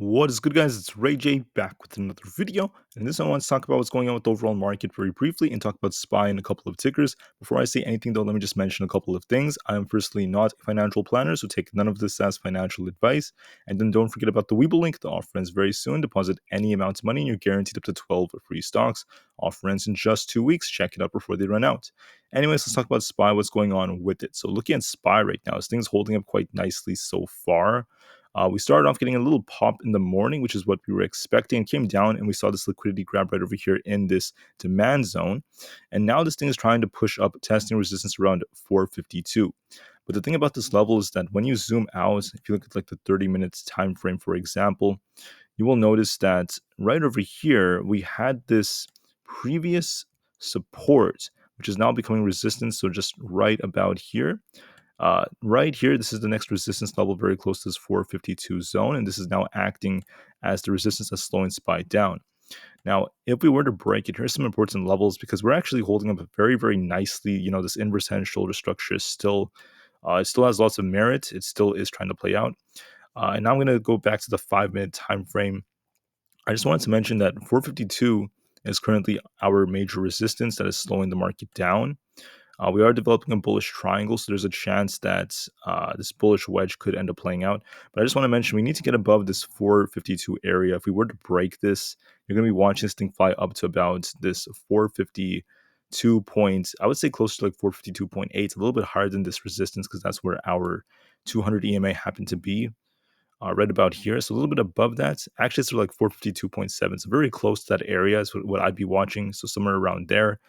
What is good, guys? It's Rey-Jay back with another video. And this one, I want to talk about what's going on with the overall market very briefly and talk about SPY and a couple of tickers. Before I say anything, though, let me just mention a couple of things. I am firstly not a financial planner, so take none of this as financial advice. And then don't forget about the Webull link. The offer ends very soon. Deposit any amount of money and you're guaranteed up to 12 free stocks. Offer ends in just 2 weeks. Check it out before they run out. Anyways, let's talk about SPY, what's going on with it. So looking at SPY right now, this thing's holding up quite nicely so far. We started off getting a little pop in the morning, which is what we were expecting, came down, and we saw this liquidity grab right over here in this demand zone. And now this thing is trying to push up, testing resistance around 452. But the thing about this level is that when you zoom out, if you look at like the 30 minutes time frame, for example, you will notice that right over here, we had this previous support, which is now becoming resistance. So just right about here. Right here, this is the next resistance level very close to this 452 zone, and this is now acting as the resistance that's slowing SPY down. Now, if we were to break it, here's some important levels because we're actually holding up very, very nicely. This inverse head and shoulder structure is still, it still has lots of merit. It still is trying to play out. And now I'm going to go back to the 5-minute time frame. I just wanted to mention that 452 is currently our major resistance that is slowing the market down. We are developing a bullish triangle, so there's a chance that this bullish wedge could end up playing out. But I just want to mention we need to get above this 452 area. If we were to break this, you're going to be watching this thing fly up to about this 452 point. I would say close to like 452.8, a little bit higher than this resistance because that's where our 200 EMA happened to be. Right about here, so a little bit above that. Actually, it's like 452.7, so very close to that area is what I'd be watching, so somewhere around there.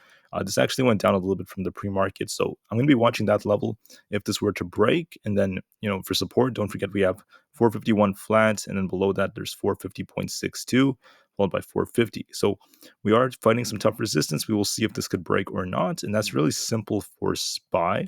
This actually went down a little bit from the pre-market, so I'm going to be watching that level if this were to break. And then, for support, don't forget we have 451 flat, and then below that there's 450.62, followed by 450. So we are fighting some tough resistance. We will see if this could break or not, and that's really simple for SPY.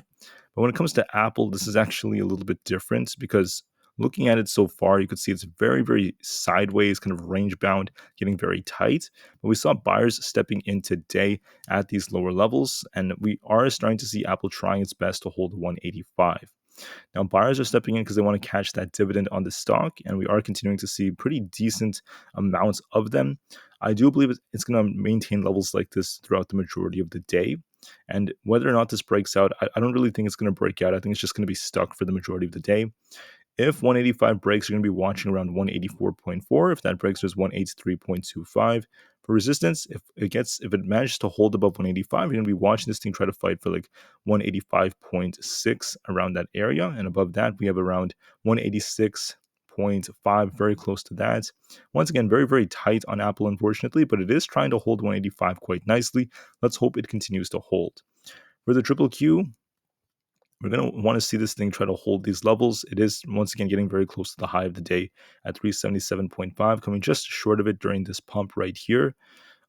But when it comes to Aapl, this is actually a little bit different because looking at it so far, you could see it's very, very sideways, kind of range bound, getting very tight. But we saw buyers stepping in today at these lower levels, and we are starting to see Aapl trying its best to hold 185. Now, buyers are stepping in because they want to catch that dividend on the stock, and we are continuing to see pretty decent amounts of them. I do believe it's going to maintain levels like this throughout the majority of the day. And whether or not this breaks out, I don't really think it's going to break out. I think it's just going to be stuck for the majority of the day. If 185 breaks, you're going to be watching around 184.4. If that breaks, there's 183.25. For resistance, if it manages to hold above 185, you're going to be watching this thing try to fight for like 185.6 around that area. And above that, we have around 186.5, very close to that. Once again, very, very tight on Aapl, unfortunately, but it is trying to hold 185 quite nicely. Let's hope it continues to hold. For the triple Q, we're going to want to see this thing try to hold these levels. It is, once again, getting very close to the high of the day at 377.5, coming just short of it during this pump right here.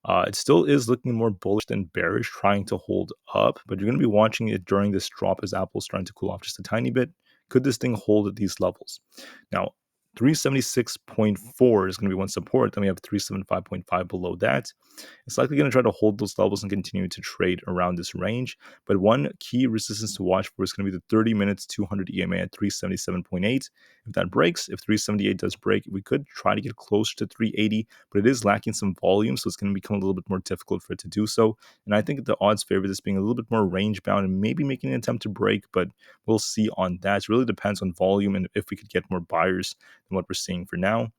It still is looking more bullish than bearish, trying to hold up, but you're going to be watching it during this drop as Apple's starting to cool off just a tiny bit. Could this thing hold at these levels? Now, 376.4 is going to be one support. Then we have 375.5 below that. It's likely going to try to hold those levels and continue to trade around this range. But one key resistance to watch for is going to be the 30 minutes 200 EMA at 377.8. If that breaks, if 378 does break, we could try to get closer to 380, but it is lacking some volume, so it's going to become a little bit more difficult for it to do so. And I think the odds favor this being a little bit more range bound and maybe making an attempt to break, but we'll see on that. It really depends on volume and if we could get more buyers than what we're seeing for now.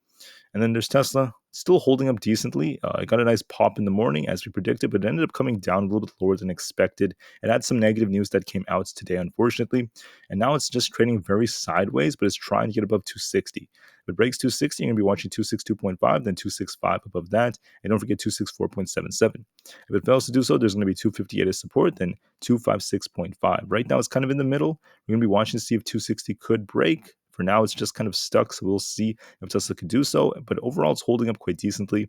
And then there's Tesla, still holding up decently. It got a nice pop in the morning as we predicted, but it ended up coming down a little bit lower than expected. It had some negative news that came out today, unfortunately. And now it's just trading very sideways, but it's trying to get above 260. If it breaks 260, you're going to be watching 262.5, then 265 above that. And don't forget 264.77. If it fails to do so, there's going to be 258 as support, then 256.5. Right now, it's kind of in the middle. We're going to be watching to see if 260 could break. For now, it's just kind of stuck, so we'll see if Tesla could do so. But overall, it's holding up quite decently.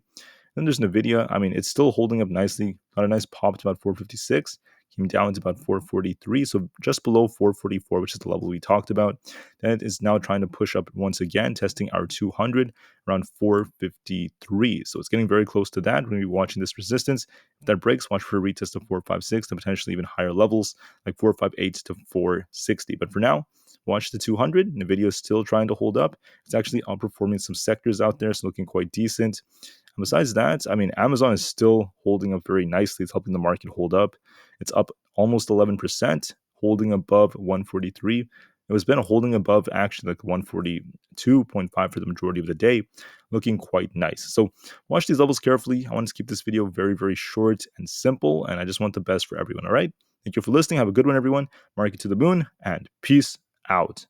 Then there's Nvidia. I mean, it's still holding up nicely. Got a nice pop to about 456. Came down to about 443, so just below 444, which is the level we talked about. Then it is now trying to push up once again, testing our 200 around 453. So it's getting very close to that. We're going to be watching this resistance. If that breaks, watch for a retest of 456 to potentially even higher levels like 458 to 460. But for now, watch the 200. Nvidia is still trying to hold up. It's actually outperforming some sectors out there. It's looking quite decent. And besides that, I mean, Amazon is still holding up very nicely. It's helping the market hold up. It's up almost 11%, holding above 143. It was been holding above actually like 142.5 for the majority of the day, looking quite nice. So watch these levels carefully. I want to keep this video very, very short and simple, and I just want the best for everyone, all right? Thank you for listening. Have a good one, everyone. Market to the moon, and peace out.